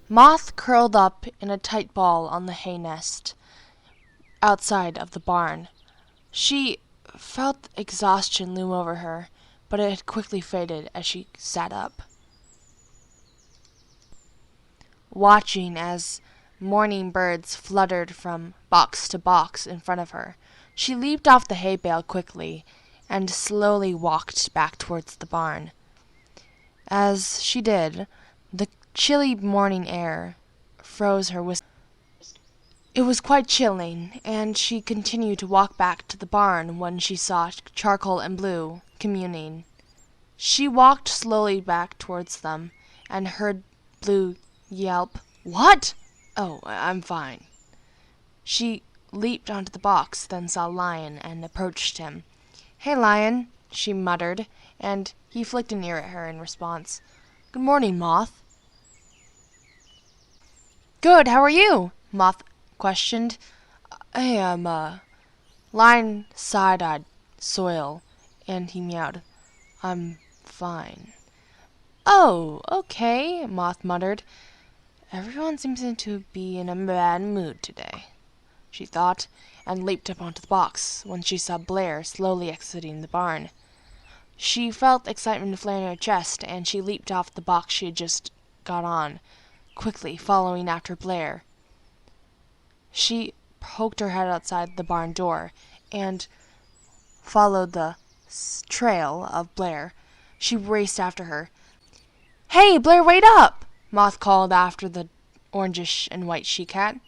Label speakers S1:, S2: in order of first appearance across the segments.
S1: Moth curled up in a tight ball on the hay nest outside of the barn. She felt exhaustion loom over her, but it had quickly faded as she sat up, watching as morning birds fluttered from box to box in front of her. She leaped off the hay bale quickly and slowly walked back towards the barn. As she did, the chilly morning air froze her whisper. It was quite chilling, and she continued to walk back to the barn when she saw Charcoal and Blue communing. She walked slowly back towards them and heard Blue yelp, "What? Oh, I'm fine." She leaped onto the box, then saw Lion and approached him. "Hey, Lion," she muttered, and he flicked an ear at her in response. "Good morning, Moth." "Good, how are you?" Moth questioned. "I am, Lion side-eyed Soil, and he meowed. "I'm fine." "Oh, okay," Moth muttered. "Everyone seems to be in a bad mood today," she thought, and leaped up onto the box when she saw Blair slowly exiting the barn. She felt excitement flare in her chest, and she leaped off the box she had just got on, quickly following after Blair. She poked her head outside the barn door and followed the trail of Blair. She raced after her. "Hey, Blair, wait up!" Moth called after the orangish and white she-cat.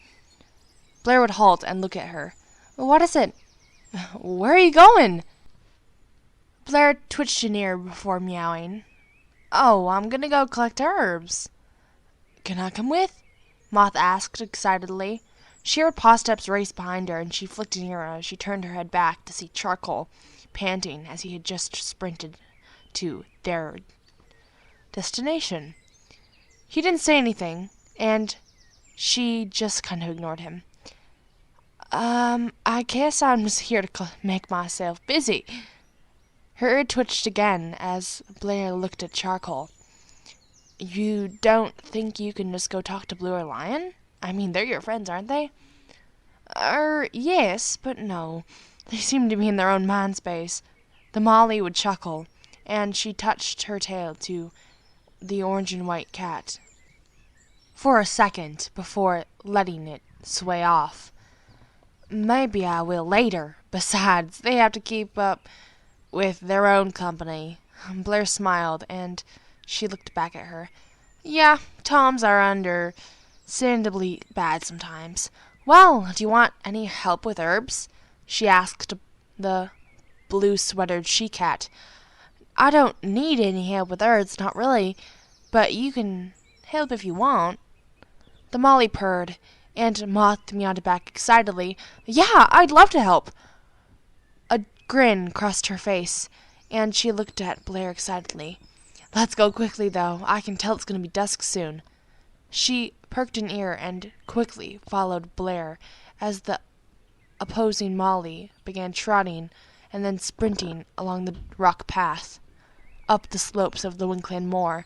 S1: Blair would halt and look at her. "What is it? Where are you going?" Blair twitched an ear before meowing. "Oh, I'm gonna go collect herbs." "Can I come with?" Moth asked excitedly. She heard paw steps race behind her, and she flicked an ear as she turned her head back to see Charcoal panting as he had just sprinted to their destination. He didn't say anything, and she just kind of ignored him. I guess I'm just here to make myself busy." Her ear twitched again as Blair looked at Charcoal. "You don't think you can just go talk to Blue or Lion? I mean, they're your friends, aren't they?" Yes, but no. They seem to be in their own mind space." The Molly would chuckle, and she touched her tail to the orange and white cat for a second before letting it sway off. "Maybe I will later. Besides, they have to keep up with their own company." Blair smiled, and she looked back at her. "Yeah, Toms are understandably bad sometimes. Well, do you want any help with herbs?" she asked the blue-sweatered she-cat. "I don't need any help with herbs, not really, but you can help if you want." The Molly purred, and Moth meowed back excitedly. "Yeah, I'd love to help." A grin crossed her face, and she looked at Blair excitedly. "Let's go quickly, though. I can tell it's going to be dusk soon." She perked an ear and quickly followed Blair as the opposing Molly began trotting and then sprinting along the rock path up the slopes of the Winkland Moor.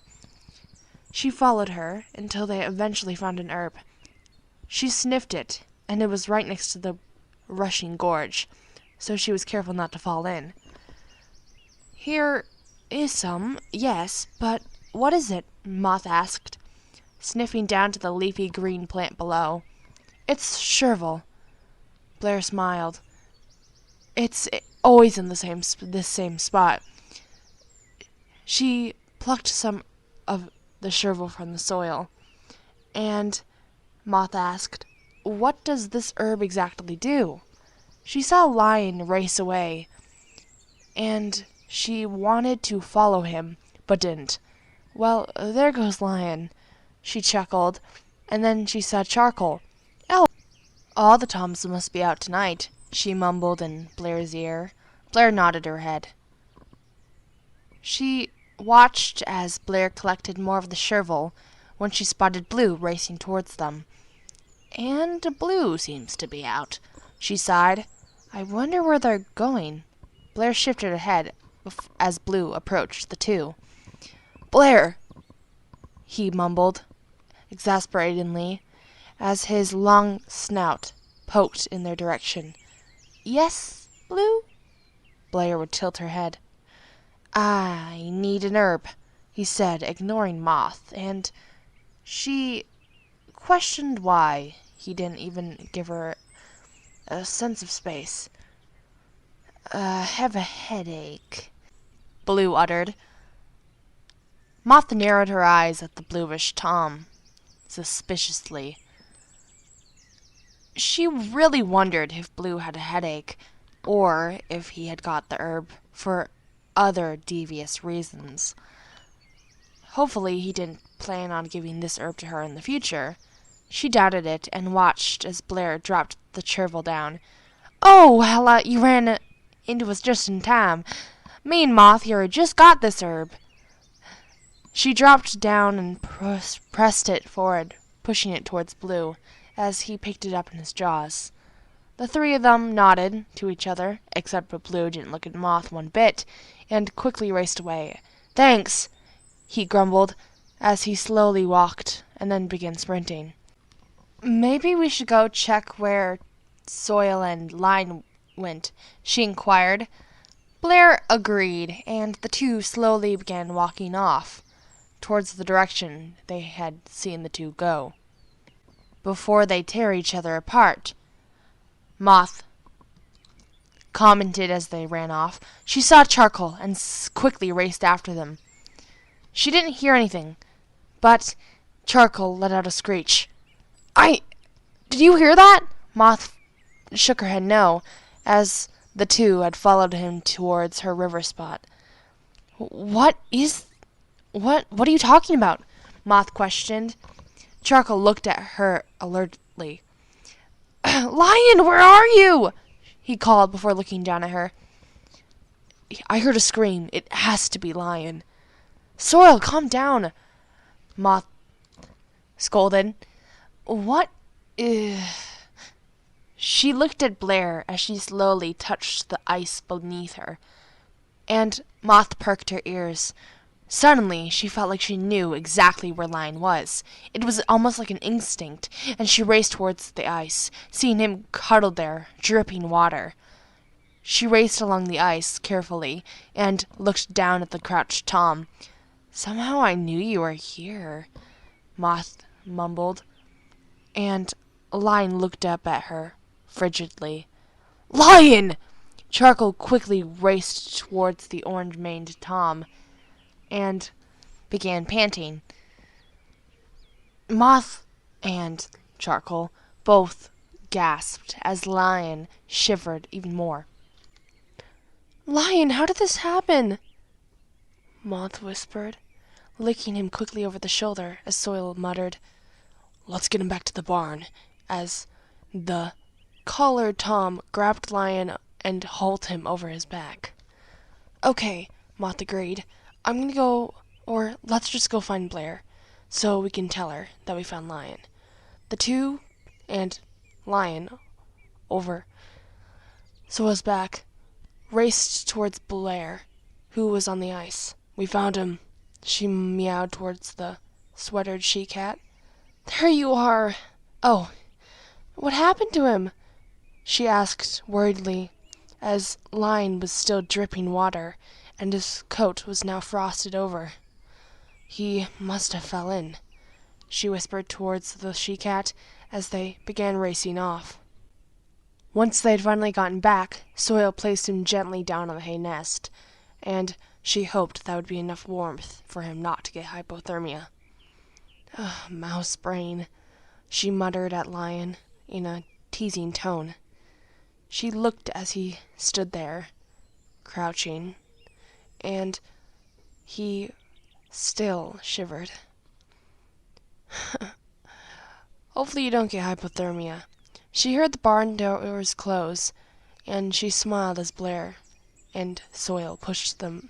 S1: She followed her until they eventually found an herb. She sniffed it, and it was right next to the rushing gorge, so she was careful not to fall in. "Here is some, yes, but what is it?" Moth asked, sniffing down to the leafy green plant below. "It's chervil." Blair smiled. "It's always in this same spot." She plucked some of the chervil from the soil, and Moth asked, "What does this herb exactly do?" She saw Lion race away, and she wanted to follow him, but didn't. "Well, there goes Lion," she chuckled, and then she saw Charcoal. "Oh, all the Toms must be out tonight," she mumbled in Blair's ear. Blair nodded her head. She watched as Blair collected more of the chervil when she spotted Blue racing towards them. "And Blue seems to be out," she sighed. "I wonder where they're going." Blair shifted her head as Blue approached the two. "Blair," he mumbled, exasperatedly, as his long snout poked in their direction. "Yes, Blue?" Blair would tilt her head. "I need an herb," he said, ignoring Moth, and she questioned why he didn't even give her a sense of space. "Have a headache," Blue uttered. Moth narrowed her eyes at the bluish Tom suspiciously. She really wondered if Blue had a headache, or if he had got the herb for other devious reasons. Hopefully he didn't plan on giving this herb to her in the future. She doubted it and watched as Blair dropped the chervil down. "Oh, well, you ran into us just in time. Me and Moth here had just got this herb." She dropped down and pressed it forward, pushing it towards Blue, as he picked it up in his jaws. The three of them nodded to each other, except that Blue didn't look at Moth one bit, and quickly raced away. "Thanks," he grumbled, as he slowly walked, and then began sprinting. "Maybe we should go check where Soil and Line went," she inquired. Blair agreed, and the two slowly began walking off, towards the direction they had seen the two go. "Before they tear each other apart," Moth commented as they ran off. She saw Charcoal and quickly raced after them. She didn't hear anything, but Charcoal let out a screech. Did you hear that?" Moth shook her head no, as the two had followed him towards her river spot. What are you talking about?" Moth questioned. Charcoal looked at her alertly. "Lion, where are you?" he called before looking down at her. "I heard a scream. It has to be Lion." "Soil, calm down," Moth scolded. "What is—" She looked at Blair as she slowly touched the ice beneath her, and Moth perked her ears. Suddenly, she felt like she knew exactly where Lion was. It was almost like an instinct, and she raced towards the ice, seeing him cuddled there, dripping water. She raced along the ice carefully and looked down at the crouched Tom. "Somehow I knew you were here," Moth mumbled, and Lion looked up at her frigidly. "Lion!" Charcoal quickly raced towards the orange-maned Tom and began panting. Moth and Charcoal both gasped as Lion shivered even more. "Lion, how did this happen?" Moth whispered, licking him quickly over the shoulder as Soil muttered, "Let's get him back to the barn," as the collared Tom grabbed Lion and hauled him over his back. "Okay," Moth agreed. "I'm gonna go, or let's just go find Blair, so we can tell her that we found Lion." The two and Lion, over Soil's back, raced towards Blair, who was on the ice. "We found him," she meowed towards the sweatered she-cat. "There you are! Oh, what happened to him?" she asked worriedly, as Lion was still dripping water, and his coat was now frosted over. "He must have fell in," she whispered towards the she-cat as they began racing off. Once they had finally gotten back, Soil placed him gently down on the hay nest, and she hoped that would be enough warmth for him not to get hypothermia. "Mouse brain," she muttered at Lion in a teasing tone. She looked as he stood there, crouching, and he still shivered. "Hopefully you don't get hypothermia." She heard the barn doors close, and she smiled as Blair and Soil pushed them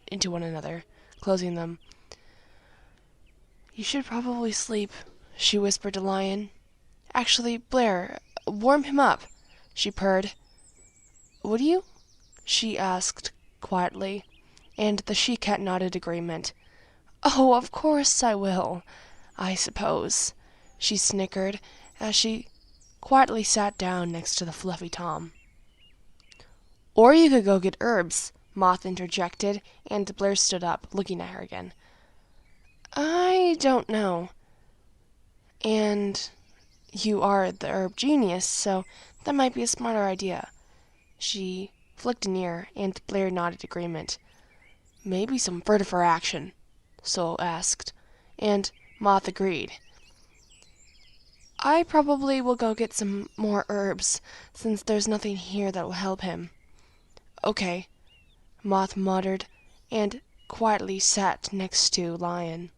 S1: into one another, closing them. "You should probably sleep," she whispered to Lion. "Actually, Blair, warm him up," she purred. "Would you?" she asked quietly, and the she-cat nodded agreement. "Oh, of course I will. I suppose, she snickered as she quietly sat down next to the fluffy Tom. Or you could go get herbs, Moth interjected, and Blair stood up, looking at her again. I don't know. And you are the herb genius, so that might be a smarter idea. She flicked an ear, and Blair nodded agreement. Maybe some furtifer action, Sol asked, and Moth agreed. I probably will go get some more herbs, since there's nothing here that will help him. Okay, Moth muttered, and quietly sat next to Lion.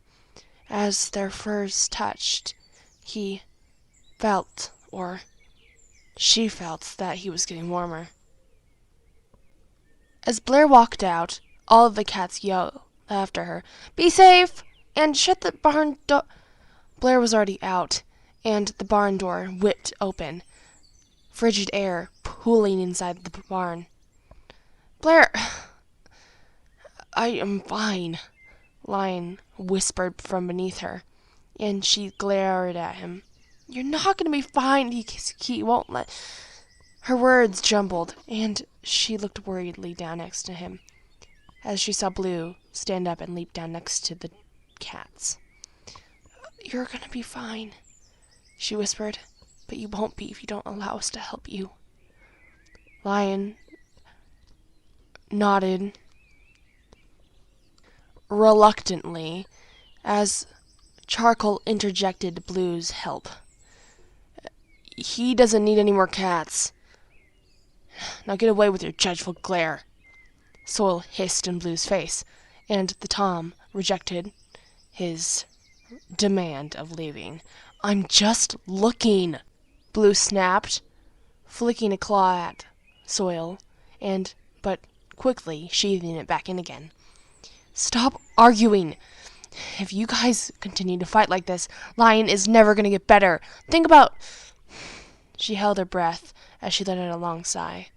S1: As their furs touched, he felt, or she felt, that he was getting warmer. As Blair walked out, all of the cats yelled after her, "Be safe! And shut the barn door." Blair was already out, and the barn door whipped open, frigid air pooling inside the barn. "Blair, I am fine," Lion whispered from beneath her, and she glared at him. "You're not going to be fine. He won't let..." Her words jumbled, and she looked worriedly down next to him, as she saw Blue stand up and leap down next to the cats. "You're going to be fine," she whispered, "but you won't be if you don't allow us to help you." Lion nodded reluctantly as Charcoal interjected Blue's help. "He doesn't need any more cats. Now get away with your judgeful glare," Sol hissed in Blue's face, and the Tom rejected his demand of leaving. "I'm just looking," Blue snapped, flicking a claw at Sol, but quickly sheathing it back in again. "Stop arguing. If you guys continue to fight like this, Lion is never going to get better. Think about..." She held her breath as she let out a long sigh.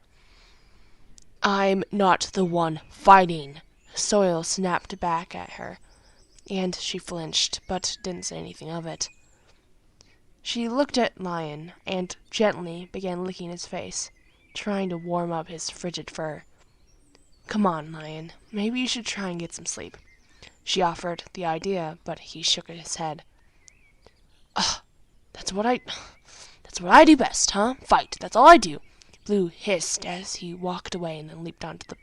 S1: "I'm not the one fighting," Sol snapped back at her, and she flinched, but didn't say anything of it. She looked at Lion and gently began licking his face, trying to warm up his frigid fur. "Come on, Lion, maybe you should try and get some sleep." She offered the idea, but he shook his head. That's what I do best, huh? Fight, that's all I do," Blue hissed as he walked away and then leaped onto the...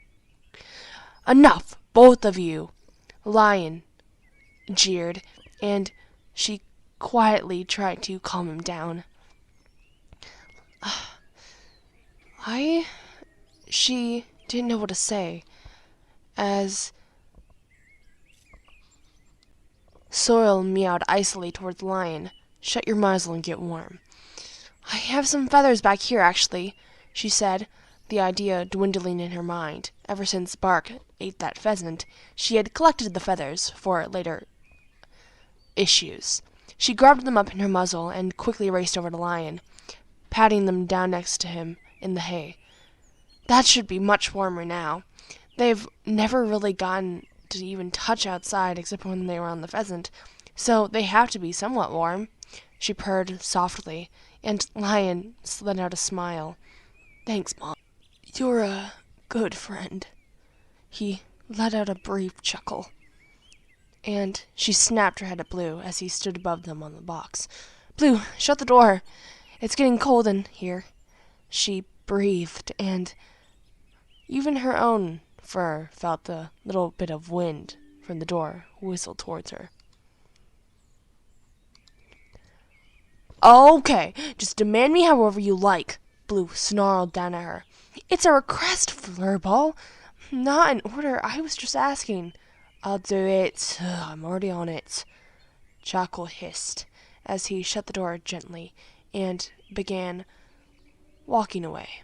S1: "Enough, both of you," Lion jeered, and she quietly tried to calm him down. She didn't know what to say, as Sol meowed icily towards Lion. "Shut your muzzle and get warm." "I have some feathers back here, actually," she said, the idea dwindling in her mind. Ever since Bark ate that pheasant, she had collected the feathers for later issues. She grabbed them up in her muzzle and quickly raced over to Lion, patting them down next to him in the hay. That should be much warmer now. They've never really gotten to even touch outside except when they were on the pheasant, so they have to be somewhat warm. She purred softly, and Lion let out a smile. "Thanks, Mom. You're a good friend." He let out a brief chuckle, and she snapped her head at Blue as he stood above them on the box. "Blue, shut the door. It's getting cold in here," she breathed, and even her own fur felt the little bit of wind from the door whistle towards her. "Okay, just demand me however you like," Blue snarled down at her. "It's a request, Flurball. Not an order. I was just asking." "I'll do it. I'm already on it," Charcoal hissed as he shut the door gently and began walking away.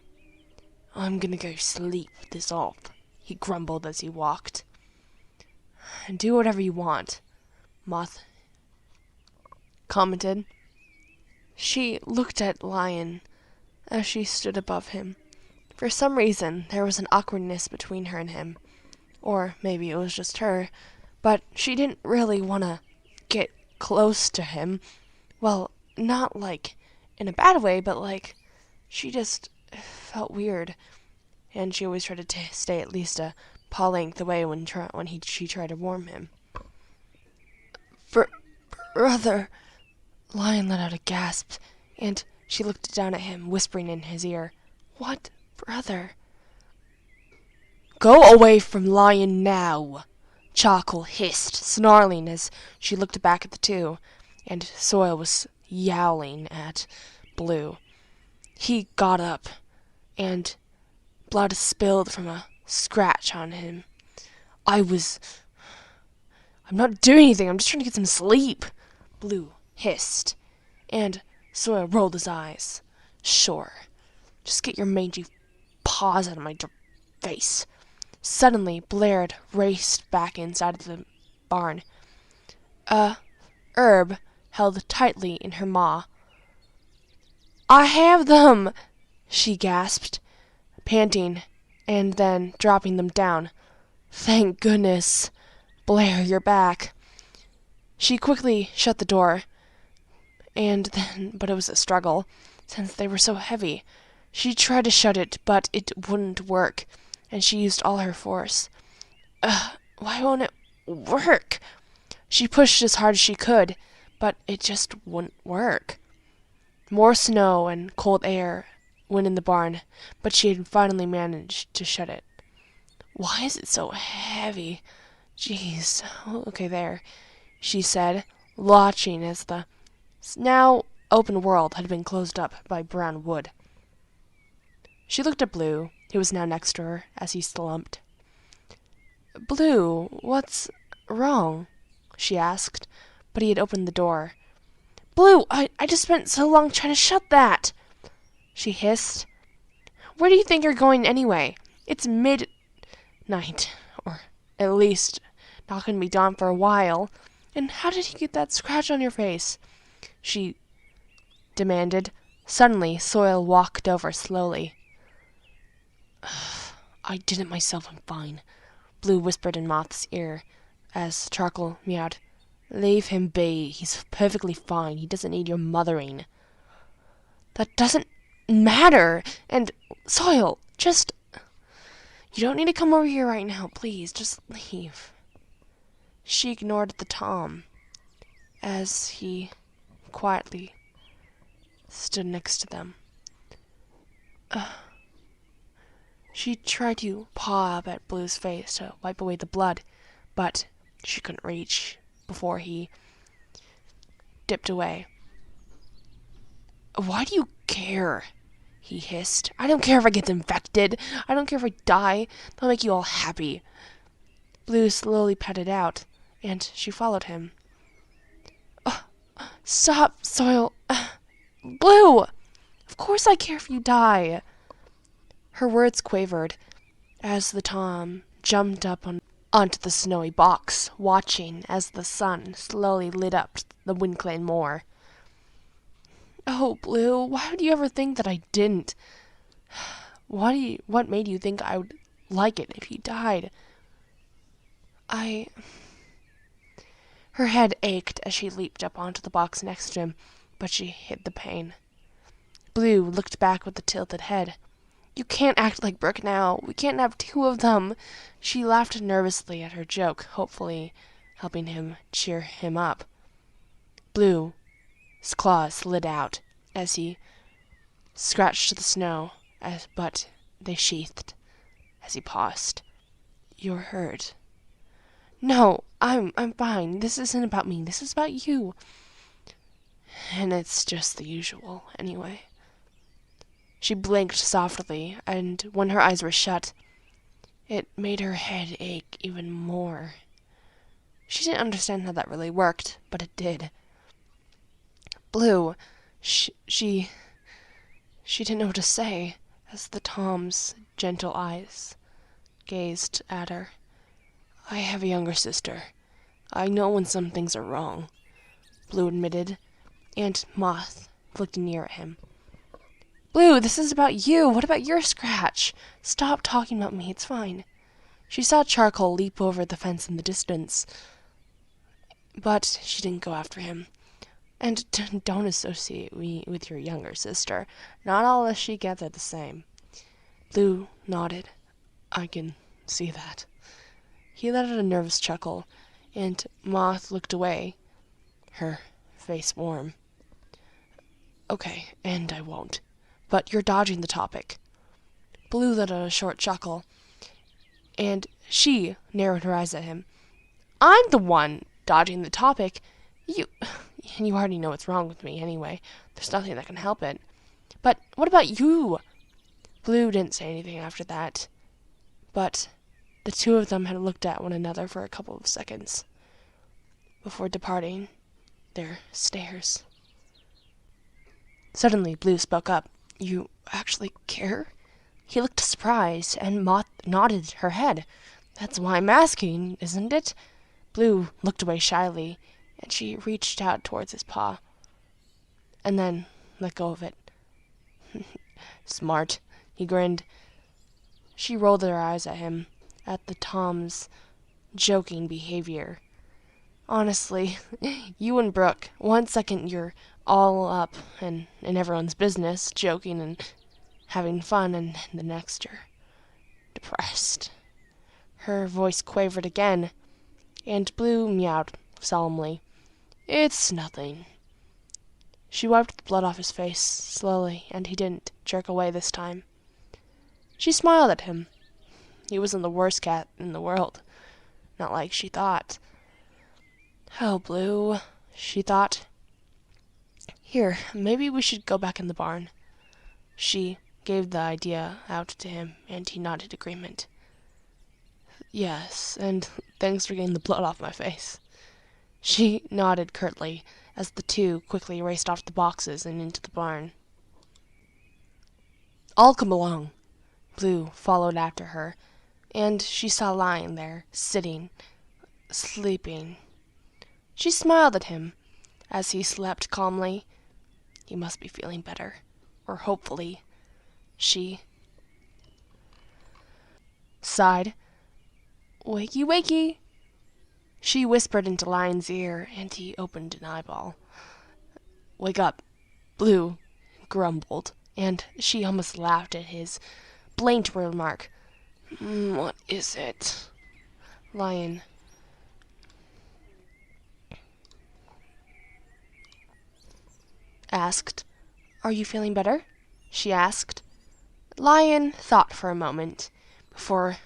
S1: "I'm gonna go sleep this off," he grumbled as he walked. "Do whatever you want," Moth commented. She looked at Lion as she stood above him. For some reason, there was an awkwardness between her and him. Or maybe it was just her, but she didn't really want to get close to him. Well, not like in a bad way, but like she just felt weird. And she always tried to stay at least a paw length away when she tried to warm him. Brother, Lion let out a gasp, and she looked down at him, whispering in his ear, "What, brother?" "Go away from Lion now," Charcoal hissed, snarling as she looked back at the two, and Soil was yowling at Blue. He got up, and blood spilled from a scratch on him. I'm not doing anything, I'm just trying to get some sleep," Blue hissed, and Soil rolled his eyes. "Sure. Just get your mangy paws out of my face." Suddenly, Blair raced back inside of the barn. Herb held tightly in her maw. "I have them!" she gasped, panting, and then dropping them down. "Thank goodness. Blair, you're back." She quickly shut the door, but it was a struggle, since they were so heavy. She tried to shut it, but it wouldn't work, and she used all her force. Why won't it work? She pushed as hard as she could, but it just wouldn't work. More snow and cold air went in the barn, but she had finally managed to shut it. "Why is it so heavy? Jeez. Okay, there," she said, watching as the now open world had been closed up by brown wood. She looked at Blue, who was now next to her, as he slumped. "Blue, what's wrong?" she asked, but he had opened the door. "Blue, I just spent so long trying to shut that," she hissed. "Where do you think you're going anyway? It's midnight, or at least not going to be dawn for a while. And how did you get that scratch on your face?" she demanded. Suddenly, Soil walked over slowly. "I did it myself, I'm fine," Blue whispered in Moth's ear, as Charcoal meowed. "Leave him be. He's perfectly fine. He doesn't need your mothering." "That doesn't matter. And, Soil, just... You don't need to come over here right now. Please, just leave." She ignored the Tom, as he quietly stood next to them. She tried to paw up at Blue's face to wipe away the blood, but she couldn't reach before he dipped away. "Why do you care?" he hissed. "I don't care if I get infected. I don't care if I die. That'll make you all happy." Blue slowly padded out, and she followed him. "Stop, Soil. Blue! Of course I care if you die." Her words quavered as the Tom jumped up onto the snowy box, watching as the sun slowly lit up the Winclane moor. "Oh, Blue, why would you ever think that I didn't? What made you think I would like it if he died?" Her head ached as she leaped up onto the box next to him, but she hid the pain. Blue looked back with a tilted head. "You can't act like Brook now. We can't have two of them." She laughed nervously at her joke, hopefully helping him cheer him up. Blue's claws slid out as he scratched the snow, but they sheathed as he paused. "You're hurt." "No, I'm fine. This isn't about me. This is about you. And it's just the usual, anyway." She blinked softly, and when her eyes were shut, it made her head ache even more. She didn't understand how that really worked, but it did. Blue, she didn't know what to say as the Tom's gentle eyes gazed at her. "I have a younger sister. I know when some things are wrong," Blue admitted, and Moth looked near at him. "Blue, this is about you. What about your scratch? Stop talking about me. It's fine." She saw Charcoal leap over the fence in the distance. But she didn't go after him. And don't associate me with your younger sister. Not all the She-Cats are the same. Blue nodded. I can see that. He let out a nervous chuckle, and Moth looked away, her face warm. Okay, and I won't. But you're dodging the topic. Blue let out a short chuckle, and she narrowed her eyes at him. I'm the one dodging the topic. You already know what's wrong with me anyway. There's nothing that can help it. But what about you? Blue didn't say anything after that, but the two of them had looked at one another for a couple of seconds before departing their stares. Suddenly, Blue spoke up. You actually care? He looked surprised, and Moth nodded her head. That's why I'm asking, isn't it? Blue looked away shyly, and she reached out towards his paw, and then let go of it. Smart, he grinned. She rolled her eyes at him, at the Tom's joking behavior. Honestly, you and Brook, 1 second you're all up and in everyone's business, joking and having fun, and the next you're depressed. Her voice quavered again, and Blue meowed solemnly. It's nothing. She wiped the blood off his face slowly, and he didn't jerk away this time. She smiled at him. He wasn't the worst cat in the world. Not like she thought. Oh, Blue, she thought. Here, maybe we should go back in the barn. She gave the idea out to him, and he nodded agreement. Yes, and thanks for getting the blood off my face. She nodded curtly as the two quickly raced off the boxes and into the barn. I'll come along. Blue followed after her, and she saw Lion there, sitting, sleeping. She smiled at him as he slept calmly. He must be feeling better, or hopefully. She sighed. Wakey, wakey. She whispered into Lion's ear, and he opened an eyeball. Wake up, Blue grumbled, and she almost laughed at his blatant remark. What is it? Lion asked. Are you feeling better? She asked. Lion thought for a moment before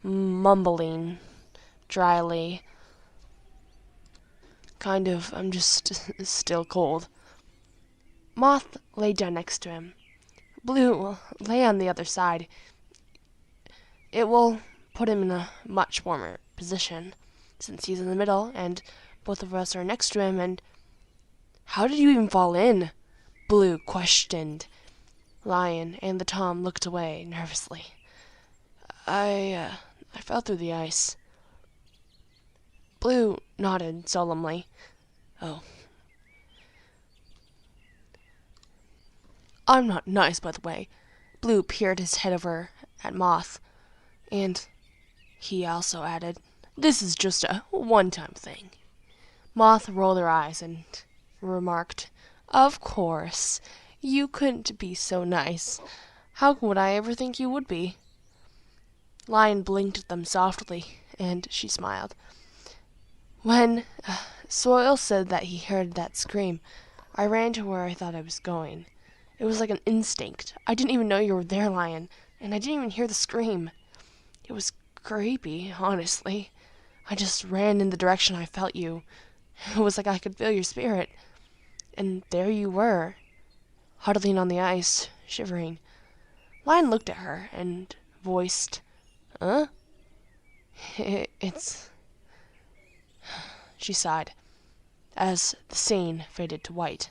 S1: mumbling dryly. Kind of, I'm just still cold. Moth lay down next to him. Blue lay on the other side. It will put him in a much warmer position, since he's in the middle, and both of us are next to him, and... How did you even fall in? Blue questioned. Lion and the Tom looked away nervously. I fell through the ice. Blue nodded solemnly. Oh. I'm not nice, by the way. Blue peered his head over at Moth, and he also added, This is just a one-time thing. Moth rolled her eyes and remarked, Of course. You couldn't be so nice. How would I ever think you would be? Lion blinked at them softly, and she smiled. When Soil said that he heard that scream, I ran to where I thought I was going. It was like an instinct. I didn't even know you were there, Lion, and I didn't even hear the scream. It was creepy, honestly. I just ran in the direction I felt you. It was like I could feel your spirit. And there you were, huddling on the ice, shivering. Lion looked at her and voiced, Huh? It's... She sighed, as the scene faded to white.